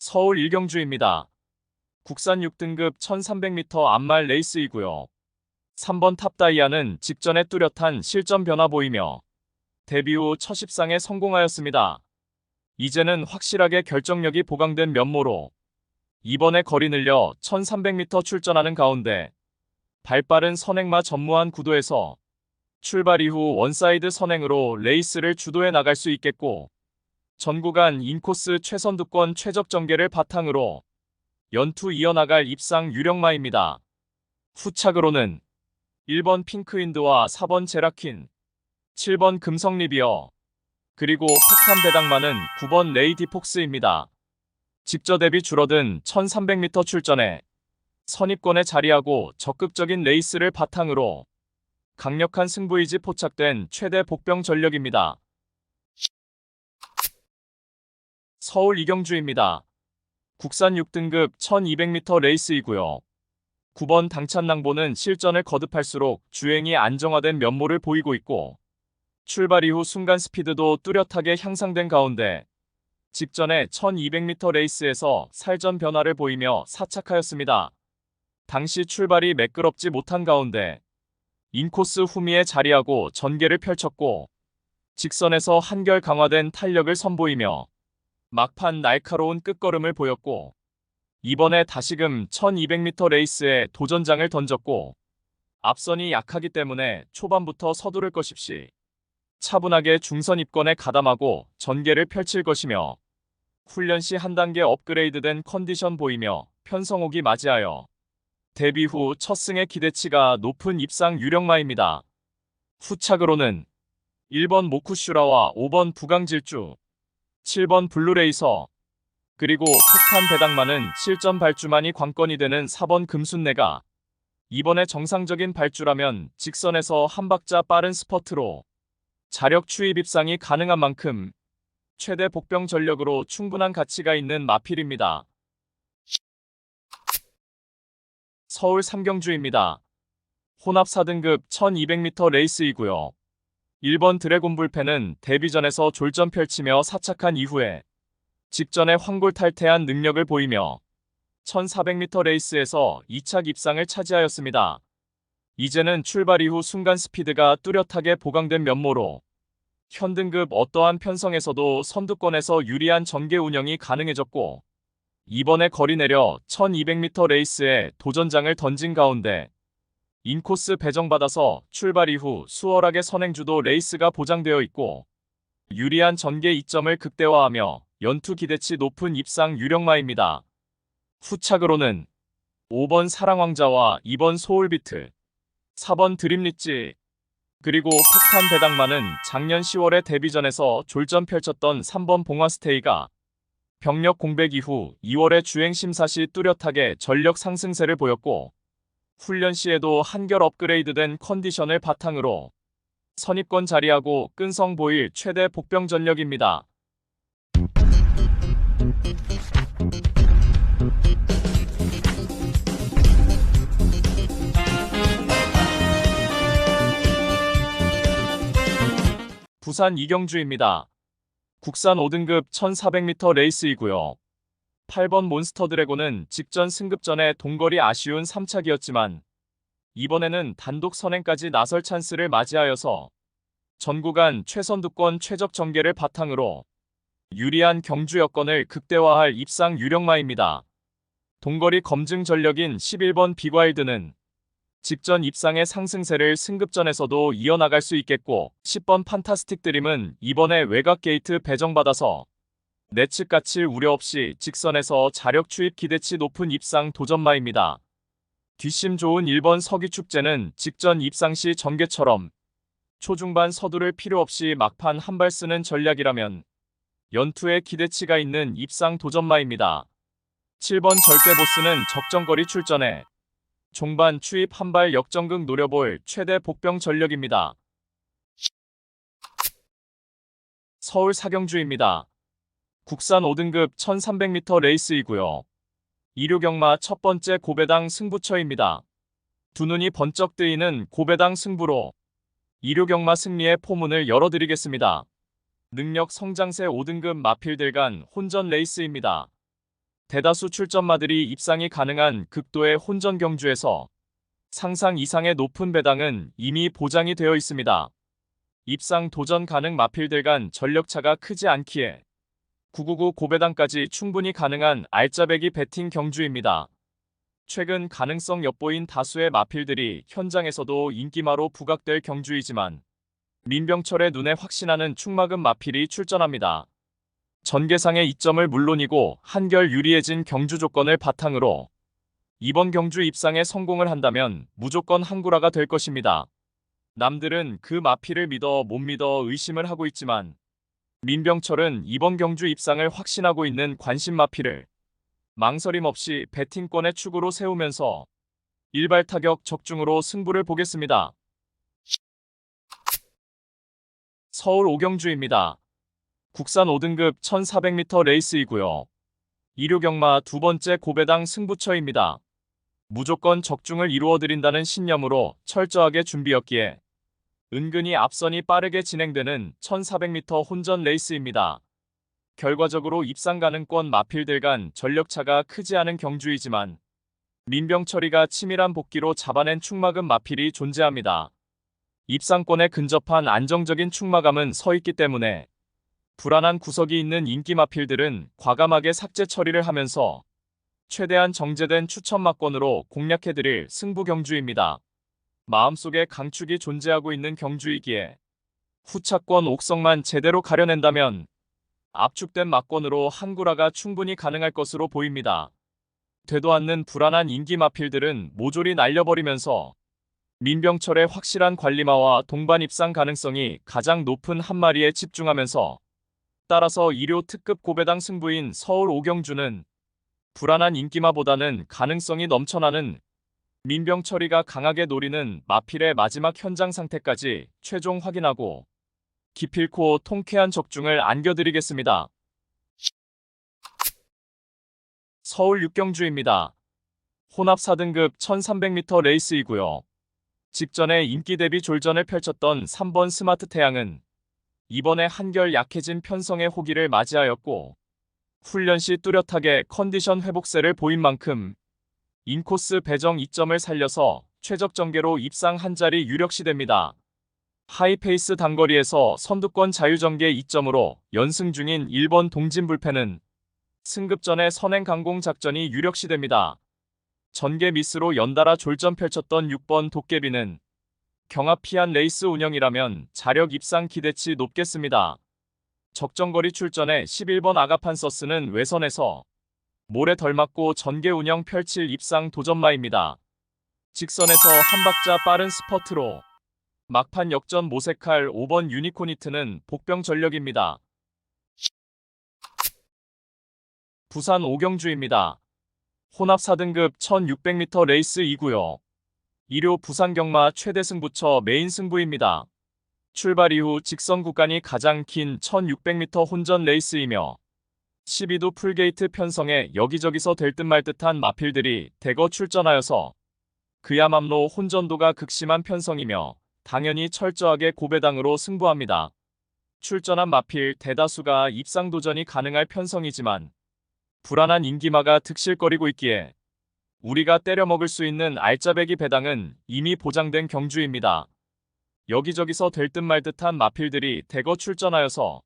서울 일경주입니다. 국산 6등급 1300m 암말 레이스이고요. 3번 탑다이아는 직전에 뚜렷한 실전 변화 보이며 데뷔 후 첫 입상에 성공하였습니다. 이제는 확실하게 결정력이 보강된 면모로 이번에 거리 늘려 1300m 출전하는 가운데 발빠른 선행마 전무한 구도에서 출발 이후 원사이드 선행으로 레이스를 주도해 나갈 수 있겠고 전 구간 인코스 최선두권 최적 전개를 바탕으로 연투 이어나갈 입상 유력마입니다. 후착으로는 1번 핑크윈드와 4번 제라킨, 7번 금성리비어, 그리고 폭탄 배당마는 9번 레이디폭스입니다. 직저 대비 줄어든 1300m 출전에 선입권에 자리하고 적극적인 레이스를 바탕으로 강력한 승부의지 포착된 최대 복병 전력입니다. 서울 이경주입니다. 국산 6등급 1200m 레이스이고요. 9번 당찬낭보는 실전을 거듭할수록 주행이 안정화된 면모를 보이고 있고 출발 이후 순간 스피드도 뚜렷하게 향상된 가운데 직전에 1200m 레이스에서 살전 변화를 보이며 사착하였습니다. 당시 출발이 매끄럽지 못한 가운데 인코스 후미에 자리하고 전개를 펼쳤고 직선에서 한결 강화된 탄력을 선보이며 막판 날카로운 끝걸음을 보였고 이번에 다시금 1200m 레이스에 도전장을 던졌고 앞선이 약하기 때문에 초반부터 서두를 것입시 차분하게 중선 입건에 가담하고 전개를 펼칠 것이며 훈련 시 한 단계 업그레이드된 컨디션 보이며 편성옥이 맞이하여 데뷔 후 첫 승의 기대치가 높은 입상 유력마입니다. 후착으로는 1번 모쿠슈라와 5번 부강질주, 7번 블루레이서, 그리고 폭탄 배당마는 실전 발주만이 관건이 되는 4번 금순내가 이번에 정상적인 발주라면 직선에서 한 박자 빠른 스퍼트로 자력 추입 입상이 가능한 만큼 최대 복병 전력으로 충분한 가치가 있는 마필입니다. 서울 삼경주입니다. 혼합 4등급 1200m 레이스이고요. 1번 드래곤불펜은 데뷔전에서 졸전 펼치며 사착한 이후에 직전에 황골탈퇴한 능력을 보이며 1400m 레이스에서 2착 입상을 차지하였습니다. 이제는 출발 이후 순간 스피드가 뚜렷하게 보강된 면모로 현등급 어떠한 편성에서도 선두권에서 유리한 전개 운영이 가능해졌고 이번에 거리 내려 1200m 레이스에 도전장을 던진 가운데 인코스 배정받아서 출발 이후 수월하게 선행주도 레이스가 보장되어 있고 유리한 전개 이점을 극대화하며 연투 기대치 높은 입상 유력마입니다. 후착으로는 5번 사랑왕자와 2번 소울비트, 4번 드림리치, 그리고 폭탄 배당마는 작년 10월에 데뷔전에서 졸전 펼쳤던 3번 봉화스테이가 병력 공백 이후 2월에 주행 심사 시 뚜렷하게 전력 상승세를 보였고 훈련 시에도 한결 업그레이드된 컨디션을 바탕으로 선입권 자리하고 끈성 보일 최대 복병 전력입니다. 부산 이경주입니다. 국산 5등급 1400m 레이스이고요. 8번 몬스터 드래곤은 직전 승급전에 동거리 아쉬운 3착이었지만 이번에는 단독 선행까지 나설 찬스를 맞이하여서 전 구간 최선두권 최적 전개를 바탕으로 유리한 경주 여건을 극대화할 입상 유력마입니다. 동거리 검증 전력인 11번 빅와일드는 직전 입상의 상승세를 승급전에서도 이어나갈 수 있겠고 10번 판타스틱 드림은 이번에 외곽 게이트 배정받아서 내측 까칠 우려 없이 직선에서 자력 추입 기대치 높은 입상 도전마입니다. 뒷심 좋은 1번 서귀축제는 직전 입상 시 전개처럼 초중반 서두를 필요 없이 막판 한 발 쓰는 전략이라면 연투에 기대치가 있는 입상 도전마입니다. 7번 절대보스는 적정거리 출전에 종반 추입 한 발 역전극 노려볼 최대 복병 전력입니다. 서울 사경주입니다. 국산 5등급 1300m 레이스이고요. 2류경마 첫 번째 고배당 승부처입니다. 두 눈이 번쩍 뜨이는 고배당 승부로 2류경마 승리의 포문을 열어드리겠습니다. 능력 성장세 5등급 마필들 간 혼전 레이스입니다. 대다수 출전마들이 입상이 가능한 극도의 혼전 경주에서 상상 이상의 높은 배당은 이미 보장이 되어 있습니다. 입상 도전 가능 마필들 간 전력차가 크지 않기에 999 고배당까지 충분히 가능한 알짜배기 배팅 경주입니다. 최근 가능성 엿보인 다수의 마필들이 현장에서도 인기마로 부각될 경주이지만 민병철의 눈에 확신하는 충막은 마필이 출전합니다. 전개상의 이점을 물론이고 한결 유리해진 경주 조건을 바탕으로 이번 경주 입상에 성공을 한다면 무조건 한구라가 될 것입니다. 남들은 그 마필을 믿어 못 믿어 의심을 하고 있지만 민병철은 이번 경주 입상을 확신하고 있는 관심 마필을 망설임 없이 배팅권의 축으로 세우면서 일발 타격 적중으로 승부를 보겠습니다. 서울 오경주입니다. 국산 5등급 1400m 레이스이고요. 2류 경마 두 번째 고배당 승부처입니다. 무조건 적중을 이루어드린다는 신념으로 철저하게 준비했기에 은근히 앞선이 빠르게 진행되는 1400m 혼전 레이스입니다. 결과적으로 입상 가능권 마필들 간 전력차가 크지 않은 경주이지만 민병철이가 치밀한 복기로 잡아낸 충막은 마필이 존재합니다. 입상권에 근접한 안정적인 충마감은 서 있기 때문에 불안한 구석이 있는 인기 마필들은 과감하게 삭제 처리를 하면서 최대한 정제된 추천마권으로 공략해드릴 승부 경주입니다. 마음속에 강축이 존재하고 있는 경주이기에 후차권 옥성만 제대로 가려낸다면 압축된 마권으로 한구라가 충분히 가능할 것으로 보입니다. 되도 않는 불안한 인기 마필들은 모조리 날려버리면서 민병철의 확실한 관리마와 동반 입상 가능성이 가장 높은 한 마리에 집중하면서 따라서 2료 특급 고배당 승부인 서울 오경주는 불안한 인기마보다는 가능성이 넘쳐나는 민병철이가 강하게 노리는 마필의 마지막 현장 상태까지 최종 확인하고 기필코 통쾌한 적중을 안겨드리겠습니다. 서울 육경주입니다. 혼합 4등급 1300m 레이스이고요. 직전에 인기 대비 졸전을 펼쳤던 3번 스마트 태양은 이번에 한결 약해진 편성의 호기를 맞이하였고 훈련 시 뚜렷하게 컨디션 회복세를 보인 만큼 인코스 배정 이점을 살려서 최적 전개로 입상 한 자리 유력시됩니다. 하이페이스 단거리에서 선두권 자유전개 이점으로 연승 중인 1번 동진불패는 승급 전에 선행 강공 작전이 유력시됩니다. 전개 미스로 연달아 졸전 펼쳤던 6번 도깨비는 경합피한 레이스 운영이라면 자력 입상 기대치 높겠습니다. 적정거리 출전에 11번 아가판서스는 외선에서 모래 덜 맞고 전개 운영 펼칠 입상 도전마입니다. 직선에서 한 박자 빠른 스퍼트로 막판 역전 모색할 5번 유니코니트는 복병 전력입니다. 부산 오경주입니다. 혼합 4등급 1600m 레이스이고요. 2료 부산 경마 최대 승부처 메인 승부입니다. 출발 이후 직선 구간이 가장 긴 1600m 혼전 레이스이며 12도 풀게이트 편성에 여기저기서 될 듯 말 듯한 마필들이 대거 출전하여서 그야말로 혼전도가 극심한 편성이며 당연히 철저하게 고배당으로 승부합니다. 출전한 마필 대다수가 입상 도전이 가능할 편성이지만 불안한 인기마가 득실거리고 있기에 우리가 때려먹을 수 있는 알짜배기 배당은 이미 보장된 경주입니다. 여기저기서 될 듯 말 듯한 마필들이 대거 출전하여서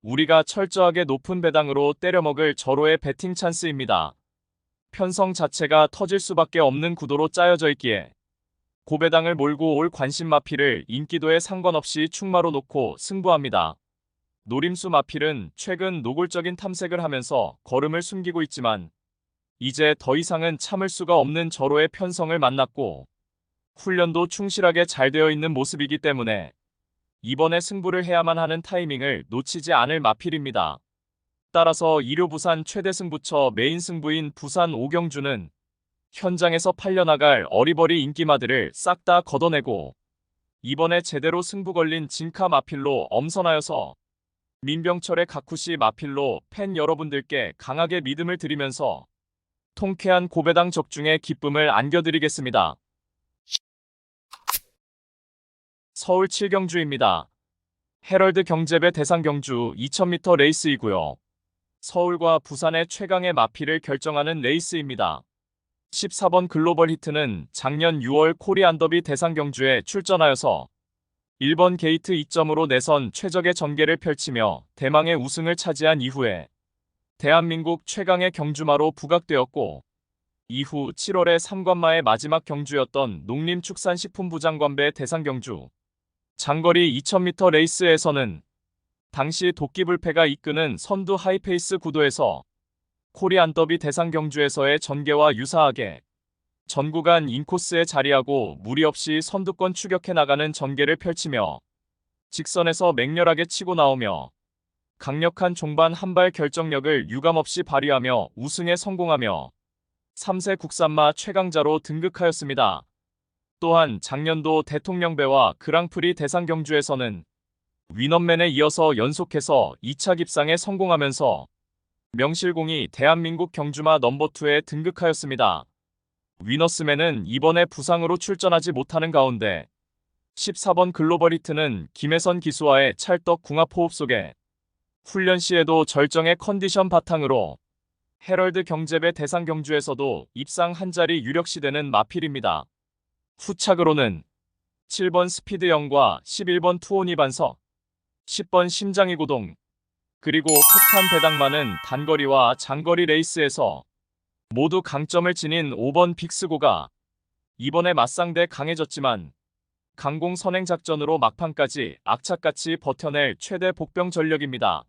우리가 철저하게 높은 배당으로 때려먹을 절호의 배팅 찬스입니다. 편성 자체가 터질 수밖에 없는 구도로 짜여져 있기에 고배당을 몰고 올 관심 마필을 인기도에 상관없이 충마로 놓고 승부합니다. 노림수 마필은 최근 노골적인 탐색을 하면서 걸음을 숨기고 있지만 이제 더 이상은 참을 수가 없는 절호의 편성을 만났고 훈련도 충실하게 잘 되어 있는 모습이기 때문에 이번에 승부를 해야만 하는 타이밍을 놓치지 않을 마필입니다. 따라서 2료 부산 최대 승부처 메인 승부인 부산 오경주는 현장에서 팔려나갈 어리버리 인기마들을 싹 다 걷어내고 이번에 제대로 승부 걸린 진카 마필로 엄선하여서 민병철의 가쿠시 마필로 팬 여러분들께 강하게 믿음을 드리면서 통쾌한 고배당 적중의 기쁨을 안겨드리겠습니다. 서울 7경주입니다. 헤럴드 경제배 대상 경주 2000m 레이스이고요. 서울과 부산의 최강의 마피를 결정하는 레이스입니다. 14번 글로벌 히트는 작년 6월 코리안 더비 대상 경주에 출전하여서 1번 게이트 2점으로 내선 최적의 전개를 펼치며 대망의 우승을 차지한 이후에 대한민국 최강의 경주마로 부각되었고, 이후 7월에 3관마의 마지막 경주였던 농림축산식품부 장관배 대상 경주 장거리 2000m 레이스에서는 당시 도끼불패가 이끄는 선두 하이페이스 구도에서 코리안 더비 대상 경주에서의 전개와 유사하게 전 구간 인코스에 자리하고 무리 없이 선두권 추격해 나가는 전개를 펼치며 직선에서 맹렬하게 치고 나오며 강력한 종반 한발 결정력을 유감없이 발휘하며 우승에 성공하며 3세 국산마 최강자로 등극하였습니다. 또한 작년도 대통령배와 그랑프리 대상 경주에서는 위너맨에 이어서 연속해서 2차 입상에 성공하면서 명실공히 대한민국 경주마 넘버2에 등극하였습니다. 위너스맨은 이번에 부상으로 출전하지 못하는 가운데 14번 글로벌 히트는 김혜선 기수와의 찰떡 궁합 호흡 속에 훈련 시에도 절정의 컨디션 바탕으로 헤럴드 경제배 대상 경주에서도 입상 한 자리 유력시되는 마필입니다. 후착으로는 7번 스피드 영과 11번 투오니 반석, 10번 심장이 고동, 그리고 폭탄 배당마는 단거리와 장거리 레이스에서 모두 강점을 지닌 5번 빅스고가 이번에 맞상대 강해졌지만 강공 선행 작전으로 막판까지 악착같이 버텨낼 최대 복병 전력입니다.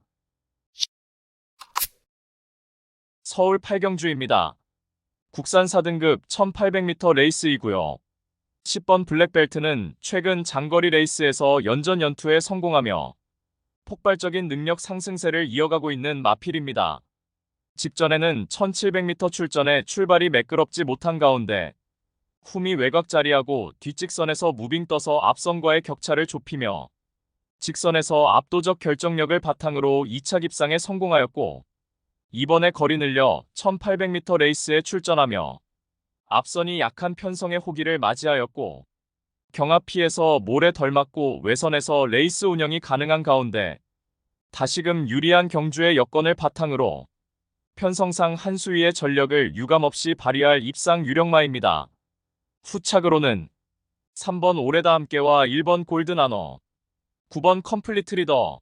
서울 8경주입니다. 국산 4등급 1800m 레이스이고요. 10번 블랙벨트는 최근 장거리 레이스에서 연전 연투에 성공하며 폭발적인 능력 상승세를 이어가고 있는 마필입니다. 직전에는 1700m 출전에 출발이 매끄럽지 못한 가운데 훔이 외곽 자리하고 뒷직선에서 무빙 떠서 앞선과의 격차를 좁히며 직선에서 압도적 결정력을 바탕으로 2차 입상에 성공하였고, 이번에 거리 늘려 1800m 레이스에 출전하며 앞선이 약한 편성의 호기를 맞이하였고, 경합 피해서 몰에 덜 맞고 외선에서 레이스 운영이 가능한 가운데 다시금 유리한 경주의 여건을 바탕으로 편성상 한 수위의 전력을 유감없이 발휘할 입상 유력마입니다. 후착으로는 3번 오레다 함께와 1번 골드나너, 9번 컴플리트 리더,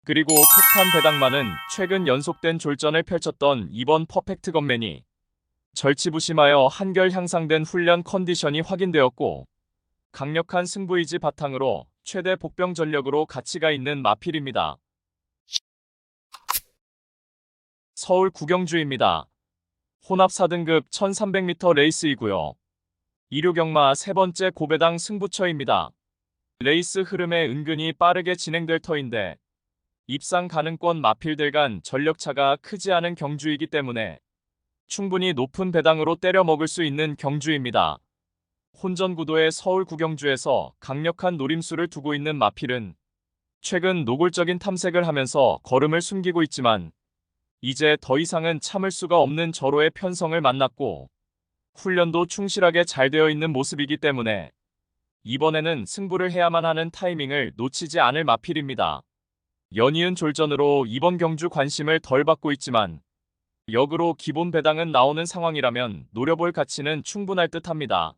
그리고 폭탄 배당마는 최근 연속된 졸전을 펼쳤던 2번 퍼펙트 건맨이 절치부심하여 한결 향상된 훈련 컨디션이 확인되었고, 강력한 승부의지 바탕으로 최대 복병 전력으로 가치가 있는 마필입니다. 서울 구경주입니다. 혼합 4등급 1300m 레이스이고요. 2류경마 세 번째 고배당 승부처입니다. 레이스 흐름에 은근히 빠르게 진행될 터인데 입상 가능권 마필들 간 전력차가 크지 않은 경주이기 때문에 충분히 높은 배당으로 때려 먹을 수 있는 경주입니다. 혼전 구도의 서울 구경주에서 강력한 노림수를 두고 있는 마필은 최근 노골적인 탐색을 하면서 걸음을 숨기고 있지만 이제 더 이상은 참을 수가 없는 절호의 편성을 만났고 훈련도 충실하게 잘 되어 있는 모습이기 때문에 이번에는 승부를 해야만 하는 타이밍을 놓치지 않을 마필입니다. 연이은 졸전으로 이번 경주 관심을 덜 받고 있지만 역으로 기본 배당은 나오는 상황이라면 노려볼 가치는 충분할 듯합니다.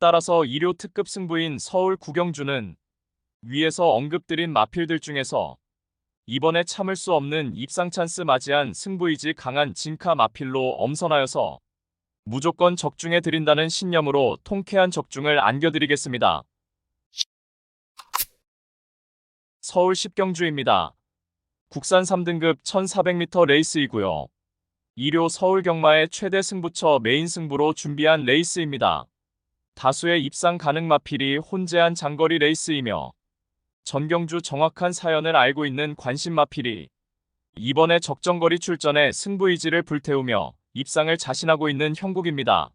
따라서 2류 특급 승부인 서울 구경주는 위에서 언급드린 마필들 중에서 이번에 참을 수 없는 입상 찬스 맞이한 승부의지 강한 진카 마필로 엄선하여서 무조건 적중해 드린다는 신념으로 통쾌한 적중을 안겨드리겠습니다. 서울 10경주입니다. 국산 3등급 1400m 레이스이고요. 2류 서울 경마의 최대 승부처 메인 승부로 준비한 레이스입니다. 다수의 입상 가능 마필이 혼재한 장거리 레이스이며 전경주 정확한 사연을 알고 있는 관심 마필이 이번에 적정거리 출전에 승부의지를 불태우며 입상을 자신하고 있는 형국입니다.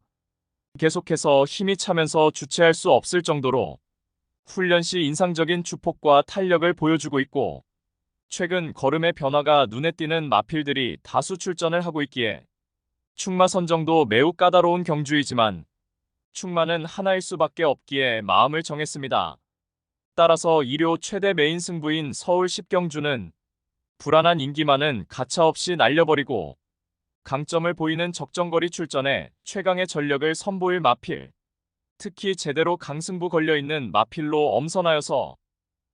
계속해서 힘이 차면서 주체할 수 없을 정도로 훈련 시 인상적인 주폭과 탄력을 보여주고 있고 최근 걸음의 변화가 눈에 띄는 마필들이 다수 출전을 하고 있기에 충마 선정도 매우 까다로운 경주이지만 충마는 하나일 수밖에 없기에 마음을 정했습니다. 따라서 2류 최대 메인 승부인 서울 10경주는 불안한 인기만은 가차없이 날려버리고 강점을 보이는 적정거리 출전에 최강의 전력을 선보일 마필. 특히 제대로 강승부 걸려있는 마필로 엄선하여서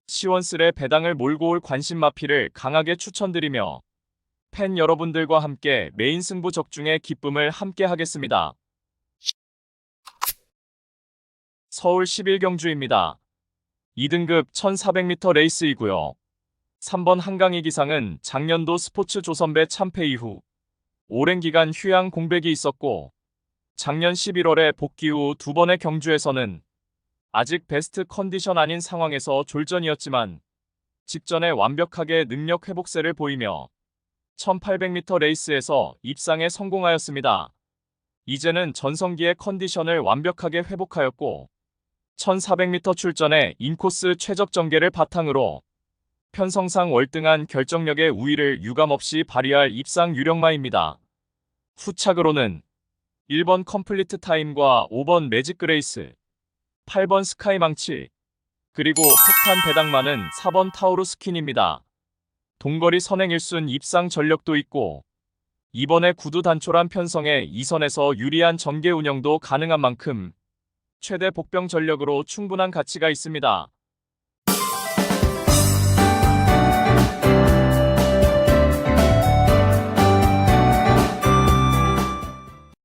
시원스레 배당을 몰고 올 관심 마필을 강하게 추천드리며 팬 여러분들과 함께 메인 승부 적중의 기쁨을 함께 하겠습니다. 서울 11경주입니다. 2등급 1400m 레이스이고요. 3번 한강희 기상은 작년도 스포츠 조선배 참패 이후 오랜 기간 휴양 공백이 있었고 작년 11월에 복귀 후 두 번의 경주에서는 아직 베스트 컨디션 아닌 상황에서 졸전이었지만 직전에 완벽하게 능력 회복세를 보이며 1800m 레이스에서 입상에 성공하였습니다. 이제는 전성기의 컨디션을 완벽하게 회복하였고 1400m 출전에 인코스 최적 전개를 바탕으로 편성상 월등한 결정력의 우위를 유감없이 발휘할 입상 유력마입니다. 후착으로는 1번 컴플리트 타임과 5번 매직 그레이스, 8번 스카이 망치, 그리고 폭탄 배당만은 4번 타우루 스킨입니다. 동거리 선행 1순 입상 전력도 있고 이번에 구두 단촐한 편성에 2선에서 유리한 전개 운영도 가능한 만큼 최대 복병 전력으로 충분한 가치가 있습니다.